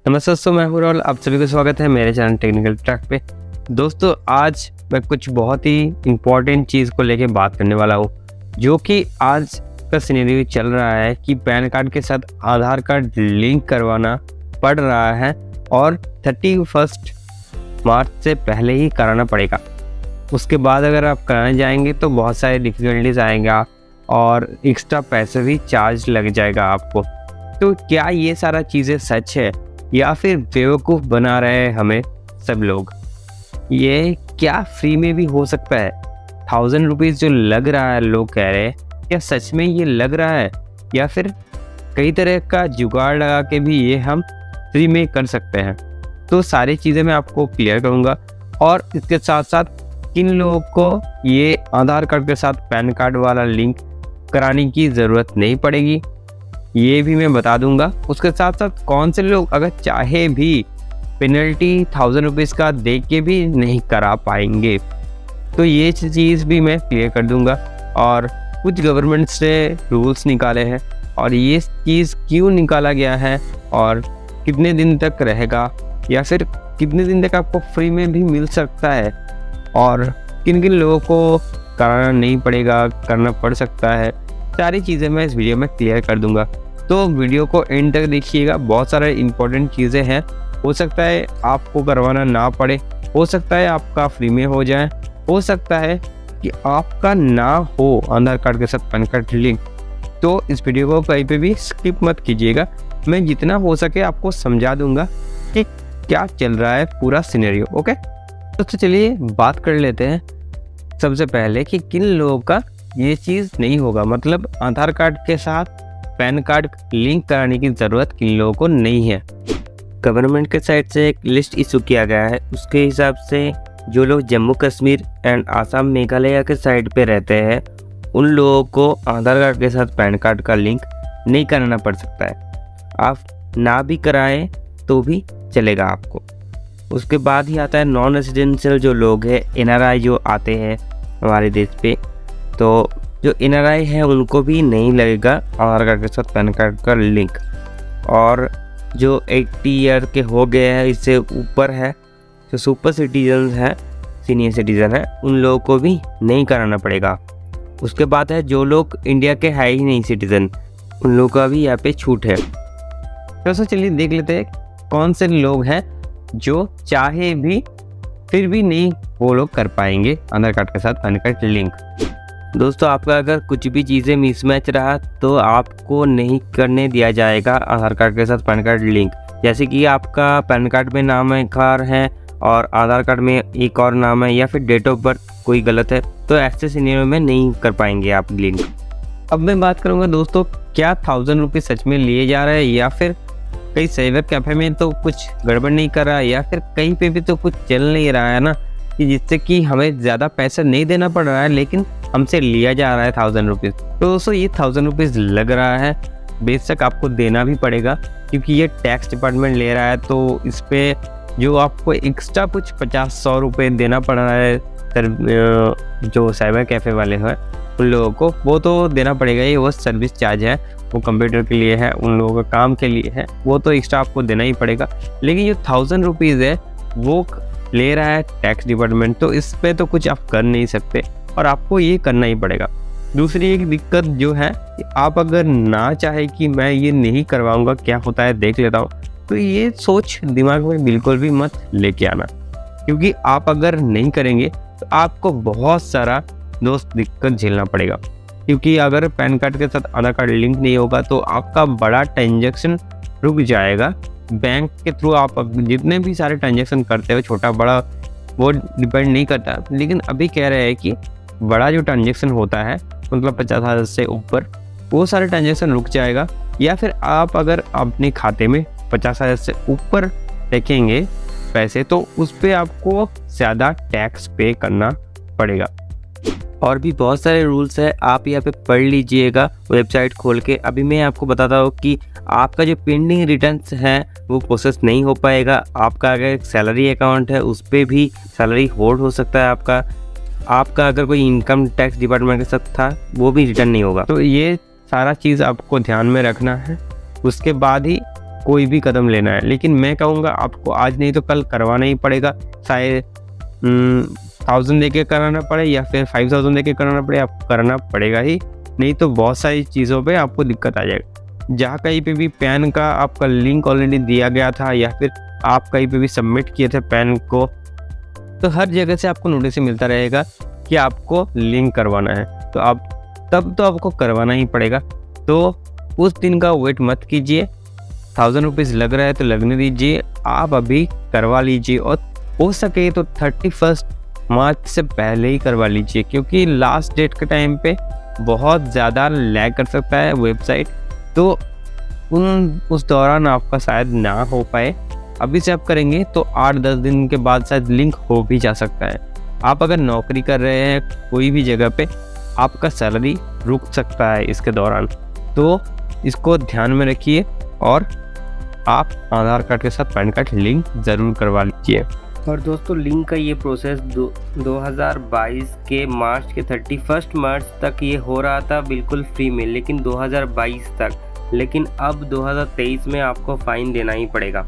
नमस्ते दोस्तों, मैं हूं राहुल। आप सभी को स्वागत है मेरे चैनल टेक्निकल ट्रैक पे। दोस्तों, आज मैं कुछ बहुत ही इम्पोर्टेंट चीज़ को लेके बात करने वाला हूं, जो कि आज का सिनेरियो चल रहा है कि पैन कार्ड के साथ आधार कार्ड लिंक करवाना पड़ रहा है और 31 मार्च से पहले ही कराना पड़ेगा। उसके बाद अगर आप कराने जाएंगे तो बहुत सारे डिफ़िकल्टीज आएगा और एक्स्ट्रा पैसे भी चार्ज लग जाएगा आपको। तो क्या ये सारा चीज़ें सच है या फिर बेवकूफ़ बना रहे हैं हमें सब लोग? ये क्या फ्री में भी हो सकता है? 1000 रुपीज़ जो लग रहा है, लोग कह रहे हैं, क्या सच में ये लग रहा है या फिर कई तरह का जुगाड़ लगा के भी ये हम फ्री में कर सकते हैं? तो सारी चीज़ें मैं आपको क्लियर करूँगा और इसके साथ साथ किन लोगों को ये आधार कार्ड के साथ पैन कार्ड वाला लिंक कराने की ज़रूरत नहीं पड़ेगी, ये भी मैं बता दूंगा। उसके साथ साथ कौन से लोग अगर चाहे भी पेनल्टी 1000 रुपीज़ का दे के भी नहीं करा पाएंगे, तो ये चीज़ भी मैं क्लियर कर दूंगा। और कुछ गवर्नमेंट से रूल्स निकाले हैं और ये चीज़ क्यों निकाला गया है और कितने दिन तक रहेगा या फिर कितने दिन तक आपको फ्री में भी मिल सकता है और किन किन लोगों को कराना नहीं पड़ेगा, करना पड़ सकता है, सारी चीज़ें मैं इस वीडियो में क्लियर कर दूंगा। तो वीडियो को एंड तक देखिएगा, बहुत सारे इंपॉर्टेंट चीज़ें हैं। हो सकता है आपको करवाना ना पड़े, हो सकता है आपका फ्री में हो जाए, हो सकता है कि आपका ना हो आधार कार्ड के साथ पैन कार्ड लिंक। तो इस वीडियो को कहीं पे भी स्किप मत कीजिएगा, मैं जितना हो सके आपको समझा दूंगा कि क्या चल रहा है पूरा सिनेरियो। ओके, तो चलिए बात कर लेते हैं सबसे पहले कि किन लोगों का ये चीज़ नहीं होगा, मतलब आधार कार्ड के साथ पैन कार्ड लिंक कराने की ज़रूरत किन लोगों को नहीं है। गवर्नमेंट के साइड से एक लिस्ट इशू किया गया है, उसके हिसाब से जो लोग जम्मू कश्मीर एंड आसाम मेघालय के साइड पे रहते हैं उन लोगों को आधार कार्ड के साथ पैन कार्ड का लिंक नहीं कराना पड़ सकता है। आप ना भी कराएं तो भी चलेगा आपको। उसके बाद ही आता है नॉन रेजिडेंशियल जो लोग हैं, NRI जो आते हैं हमारे देश पे, तो जो NRI है उनको भी नहीं लगेगा आधार कार्ड के साथ पैन कार्ड का लिंक। और जो 80 ईयर के हो गए हैं, इससे ऊपर है, जो सुपर सिटीजन है, सीनियर सिटीजन है, उन लोगों को भी नहीं कराना पड़ेगा। उसके बाद है जो लोग इंडिया के है ही नहीं सिटीजन, उन लोगों का भी यहाँ पे छूट है। तो चलिए देख लेते हैं कौन से लोग हैं जो चाहे भी फिर भी नहीं वो लोग कर पाएंगे आधार कार्ड के साथ पैन कार्ड लिंक। दोस्तों, आपका अगर कुछ भी चीज़ें मिसमैच रहा तो आपको नहीं करने दिया जाएगा आधार कार्ड के साथ पैन कार्ड लिंक। जैसे कि आपका पैन कार्ड में नाम एक और है और आधार कार्ड में एक और नाम है, या फिर डेट ऑफ बर्थ कोई गलत है, तो ऐसे सिनेरियो में नहीं कर पाएंगे आप लिंक। अब मैं बात करूँगा दोस्तों, क्या 1000 रुपये सच में लिए जा रहे हैं या फिर कहीं साइबर कैफ़े में तो कुछ गड़बड़ नहीं कर रहा है या फिर कहीं पे भी तो कुछ चल नहीं रहा है ना, कि जिससे कि हमें ज़्यादा पैसा नहीं देना पड़ रहा है लेकिन हमसे लिया जा रहा है 1000 रुपीज़। तो दोस्तों, ये 1000 रुपीज़ लग रहा है, बेशक आपको देना भी पड़ेगा क्योंकि ये टैक्स डिपार्टमेंट ले रहा है, तो इस पर जो आपको एक्स्ट्रा कुछ 50-100 रुपये देना पड़ रहा है जो साइबर कैफ़े वाले हैं उन लोगों को, वो तो देना पड़ेगा। ये वो सर्विस चार्ज है, वो कंप्यूटर के लिए है, उन लोगों का काम के लिए है, वो तो एक्स्ट्रा आपको देना ही पड़ेगा। लेकिन ये 1000 रुपीज़ है वो ले रहा है टैक्स डिपार्टमेंट, तो इस पे तो कुछ आप कर नहीं सकते और आपको ये करना ही पड़ेगा। दूसरी एक दिक्कत जो है कि आप अगर ना चाहे कि मैं ये नहीं करवाऊँगा, क्या होता है देख लेता हूँ, तो ये सोच दिमाग में बिल्कुल भी मत लेके आना, क्योंकि आप अगर नहीं करेंगे तो आपको बहुत सारा दोस्त दिक्कत झेलना पड़ेगा। क्योंकि अगर पैन कार्ड के साथ आधार कार्ड लिंक नहीं होगा तो आपका बड़ा ट्रांजैक्शन रुक जाएगा। बैंक के थ्रू आप जितने भी सारे ट्रांजैक्शन करते हो, छोटा बड़ा वो डिपेंड नहीं करता, लेकिन अभी कह रहे हैं कि बड़ा जो ट्रांजैक्शन होता है, मतलब 50,000 से ऊपर, वो सारे ट्रांजैक्शन रुक जाएगा। या फिर आप अगर अपने खाते में 50,000 से ऊपर रखेंगे पैसे, तो उस पर आपको ज़्यादा टैक्स पे करना पड़ेगा। और भी बहुत सारे रूल्स है, आप यहाँ पे पढ़ लीजिएगा वेबसाइट खोल के। अभी मैं आपको बताता हूँ कि आपका जो पेंडिंग रिटर्न्स है वो प्रोसेस नहीं हो पाएगा। आपका अगर सैलरी अकाउंट है उस पर भी सैलरी होल्ड हो सकता है आपका अगर कोई इनकम टैक्स डिपार्टमेंट के साथ था वो भी रिटर्न नहीं होगा। तो ये सारा चीज़ आपको ध्यान में रखना है। उसके बाद ही कोई भी कदम लेना है, लेकिन मैं कहूँगा आपको आज नहीं तो कल करवाना ही पड़ेगा। चाहे 1000 दे के कराना पड़े या फिर 5000 दे के कराना पड़े, आपको करना पड़ेगा ही, नहीं तो बहुत सारी चीज़ों पे आपको दिक्कत आ जाएगी। जहाँ कहीं पे भी पैन का आपका लिंक ऑलरेडी दिया गया था या फिर आप कहीं पे भी सबमिट किए थे पैन को, तो हर जगह से आपको नोटिस मिलता रहेगा कि आपको लिंक करवाना है, तो आप तब तो आपको करवाना ही पड़ेगा। तो उस दिन का वेट मत कीजिए, 1000 रुपीज़ लग रहा है तो लगने दीजिए, आप अभी करवा लीजिए और हो सके तो 31 मार्च से पहले ही करवा लीजिए, क्योंकि लास्ट डेट के टाइम पे बहुत ज़्यादा लैग कर सकता है वेबसाइट, तो उस दौरान आपका शायद ना हो पाए। अभी से आप करेंगे तो 8-10 दिन के बाद शायद लिंक हो भी जा सकता है। आप अगर नौकरी कर रहे हैं कोई भी जगह पे, आपका सैलरी रुक सकता है इसके दौरान, तो इसको ध्यान में रखिए और आप आधार कार्ड के साथ पैन कार्ड लिंक ज़रूर करवा लीजिए। और दोस्तों लिंक का ये प्रोसेस 2022 के मार्च के 31 मार्च तक ये हो रहा था बिल्कुल फ्री में, लेकिन 2022 तक, लेकिन अब 2023 में आपको फ़ाइन देना ही पड़ेगा।